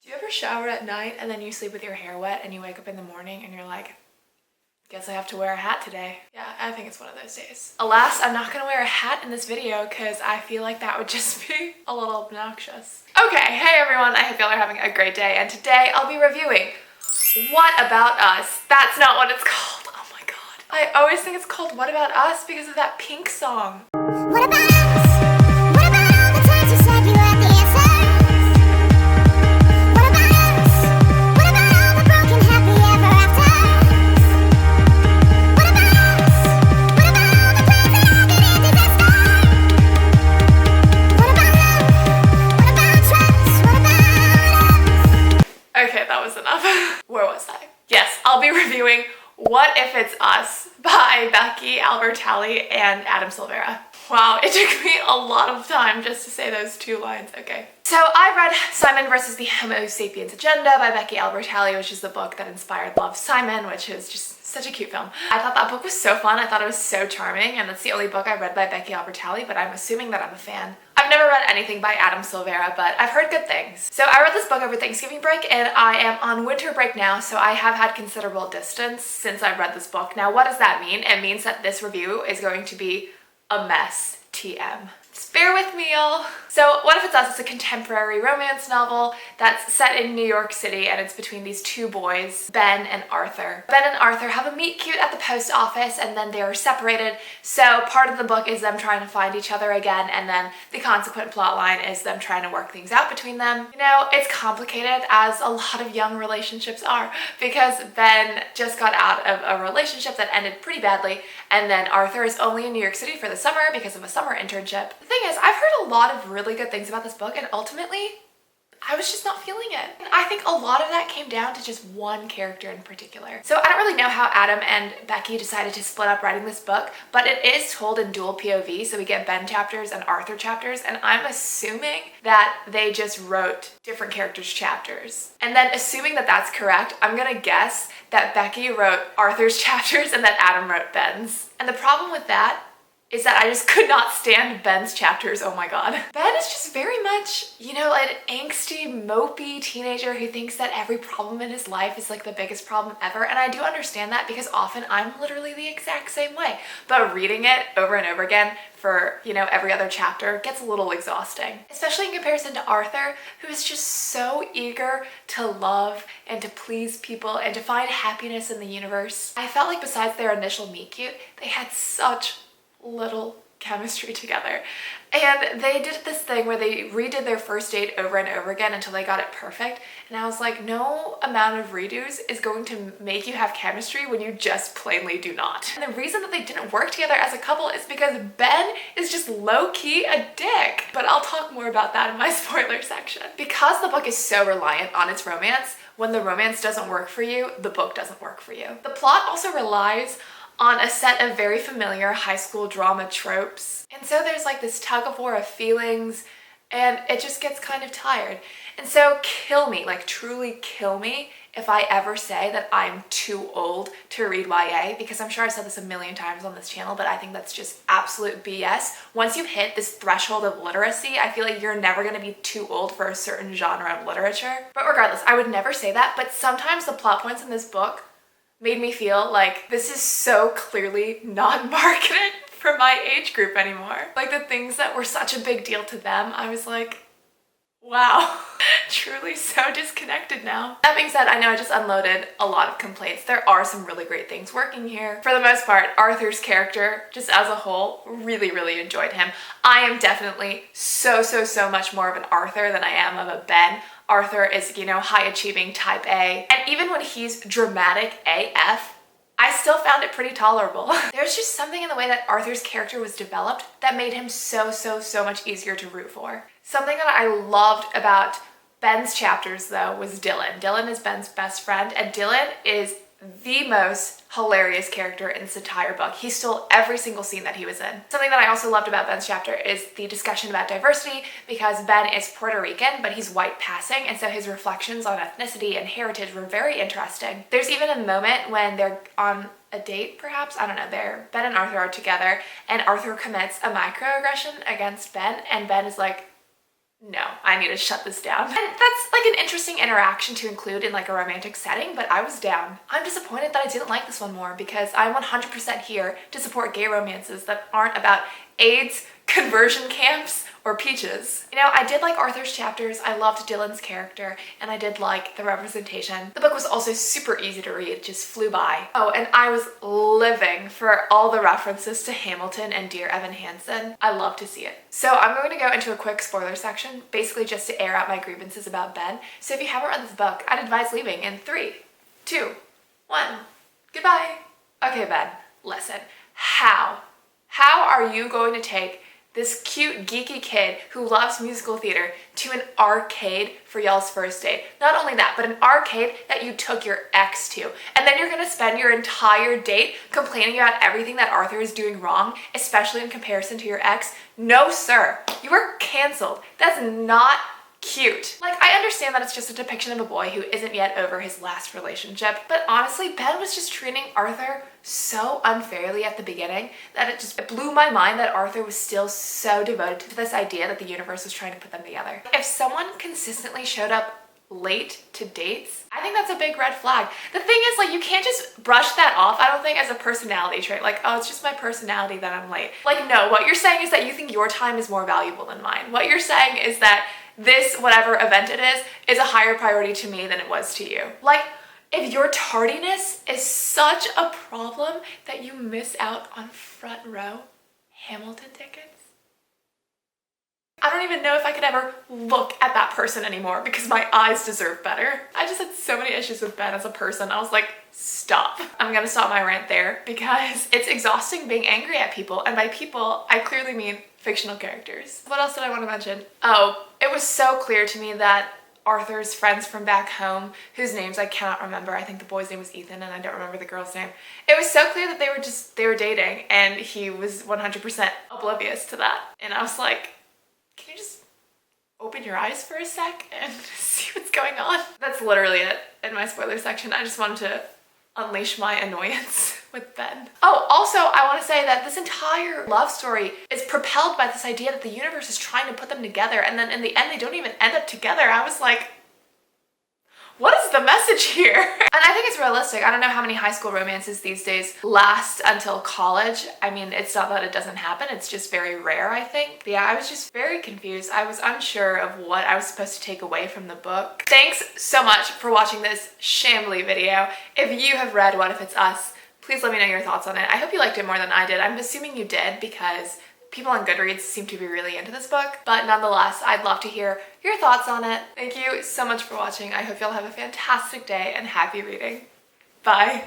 Do you ever shower at night and then you sleep with your hair wet and you wake up in the morning and you're like, guess I have to wear a hat today? Yeah, I think it's one of those days. Alas, I'm not gonna wear a hat in this video because I feel like that would just be a little obnoxious. Okay, hey everyone, I hope y'all are having a great day, and today I'll be reviewing What About Us. That's not what it's called. Oh my god. I always think it's called What About Us because of that Pink song. What about us? What about all the times you said you had the answers? What about us? What about all the broken happy ever afters? What about us? What about all the plans that ended in disaster? What about love? What about trust? What about us? Okay, that was enough. Where was I? Yes, I'll be reviewing What If It's Us by Becky Albertalli and Adam Silvera. Wow, it took me a lot of time just to say those two lines. Okay. So I read Simon versus the Homo Sapiens Agenda by Becky Albertalli, which is the book that inspired Love, Simon, which is just such a cute film. I thought that book was so fun. I thought it was so charming, and that's the only book I read by Becky Albertalli, but I'm assuming that I'm a fan. I've never read anything by Adam Silvera, but I've heard good things. So I read this book over Thanksgiving break, and I am on winter break now, so I have had considerable distance since I've read this book. Now, what does that mean? It means that this review is going to be a mess. TM. Just bear with me, y'all. So What If It's Us is a contemporary romance novel that's set in New York City, and it's between these two boys, Ben and Arthur. Ben and Arthur have a meet cute at the post office, and then they're separated. So part of the book is them trying to find each other again, and then the consequent plot line is them trying to work things out between them. You know, it's complicated, as a lot of young relationships are, because Ben just got out of a relationship that ended pretty badly, and then Arthur is only in New York City for the summer because of a summer internship. The thing is, I've heard a lot of really good things about this book, and ultimately, I was just not feeling it. And I think a lot of that came down to just one character in particular. So I don't really know how Adam and Becky decided to split up writing this book, but it is told in dual POV, so we get Ben chapters and Arthur chapters, and I'm assuming that they just wrote different characters' chapters. And then assuming that that's correct, I'm gonna guess that Becky wrote Arthur's chapters and that Adam wrote Ben's. And the problem with that is that I just could not stand Ben's chapters. Oh my god. Ben is just very much, you know, an angsty, mopey teenager who thinks that every problem in his life is like the biggest problem ever, and I do understand that because often I'm literally the exact same way. But reading it over and over again for, you know, every other chapter gets a little exhausting. Especially in comparison to Arthur, who is just so eager to love and to please people and to find happiness in the universe. I felt like besides their initial meet cute, they had such little chemistry together, and they did this thing where they redid their first date over and over again until they got it perfect, and I was like, no amount of redos is going to make you have chemistry when you just plainly do not. And the reason that they didn't work together as a couple is because Ben is just low-key a dick, but I'll talk more about that in my spoiler section. Because the book is so reliant on its romance, when the romance doesn't work for you, the book doesn't work for you. The plot also relies on a set of very familiar high school drama tropes. And so there's like this tug of war of feelings, and it just gets kind of tired. And so kill me, like truly kill me, if I ever say that I'm too old to read YA, because I'm sure I've said this a million times on this channel, but I think that's just absolute BS. Once you hit this threshold of literacy, I feel like you're never gonna be too old for a certain genre of literature. But regardless, I would never say that, but sometimes the plot points in this book made me feel like this is so clearly not marketed for my age group anymore. Like the things that were such a big deal to them, I was like, wow, truly so disconnected now. That being said, I know I just unloaded a lot of complaints. There are some really great things working here. For the most part, Arthur's character, just as a whole, really enjoyed him. I am definitely so much more of an Arthur than I am of a Ben. Arthur is, you know, high-achieving type A, and even when he's dramatic AF, I still found it pretty tolerable. There's just something in the way that Arthur's character was developed that made him so much easier to root for. Something that I loved about Ben's chapters, though, was Dylan. Dylan is Ben's best friend, and Dylan is the most hilarious character in this entire book. He stole every single scene that he was in. Something that I also loved about Ben's chapter is the discussion about diversity, because Ben is Puerto Rican, but he's white passing, and so his reflections on ethnicity and heritage were very interesting. There's even a moment when they're on a date, perhaps? I don't know. Ben and Arthur are together, and Arthur commits a microaggression against Ben, and Ben is like, no, I need to shut this down. And that's like an interesting interaction to include in like a romantic setting, but I was down. I'm disappointed that I didn't like this one more because I'm 100% here to support gay romances that aren't about AIDS, conversion camps, or peaches. You know, I did like Arthur's chapters, I loved Dylan's character, and I did like the representation. The book was also super easy to read, it just flew by. Oh, and I was living for all the references to Hamilton and Dear Evan Hansen. I love to see it. So I'm going to go into a quick spoiler section, basically just to air out my grievances about Ben. So if you haven't read this book, I'd advise leaving in 3, 2, 1. Goodbye. Okay, Ben, listen. How are you going to take this cute, geeky kid who loves musical theater to an arcade for y'all's first date? Not only that, but an arcade that you took your ex to. And then you're gonna spend your entire date complaining about everything that Arthur is doing wrong, especially in comparison to your ex? No, sir. You are canceled. That's not cute. Like, I understand that it's just a depiction of a boy who isn't yet over his last relationship, but honestly, Ben was just treating Arthur so unfairly at the beginning that it blew my mind that Arthur was still so devoted to this idea that the universe was trying to put them together. If someone consistently showed up late to dates, I think that's a big red flag. The thing is, like, you can't just brush that off, I don't think, as a personality trait. Like, oh, it's just my personality that I'm late. Like, no, what you're saying is that you think your time is more valuable than mine. What you're saying is that this, whatever event it is a higher priority to me than it was to you. Like, if your tardiness is such a problem that you miss out on front row Hamilton tickets, I don't even know if I could ever look at that person anymore because my eyes deserve better. I just had so many issues with Ben as a person. I was like, stop. I'm gonna stop my rant there because it's exhausting being angry at people. And by people, I clearly mean fictional characters. What else did I want to mention? Oh, it was so clear to me that Arthur's friends from back home, whose names I cannot remember, I think the boy's name was Ethan and I don't remember the girl's name. It was so clear that they were dating and he was 100% oblivious to that. And I was like, can you just open your eyes for a sec and see what's going on? That's literally it in my spoiler section. I just wanted to unleash my annoyance with Ben. Oh, also, I want to say that this entire love story is propelled by this idea that the universe is trying to put them together, and then in the end, they don't even end up together. I was like, what is the message here? And I think it's realistic. I don't know how many high school romances these days last until college. I mean, it's not that it doesn't happen, it's just very rare, I think. But yeah, I was just very confused. I was unsure of what I was supposed to take away from the book. Thanks so much for watching this shambly video. If you have read What If It's Us, please let me know your thoughts on it. I hope you liked it more than I did. I'm assuming you did because people on Goodreads seem to be really into this book, but nonetheless, I'd love to hear your thoughts on it. Thank you so much for watching. I hope you'll have a fantastic day and happy reading. Bye.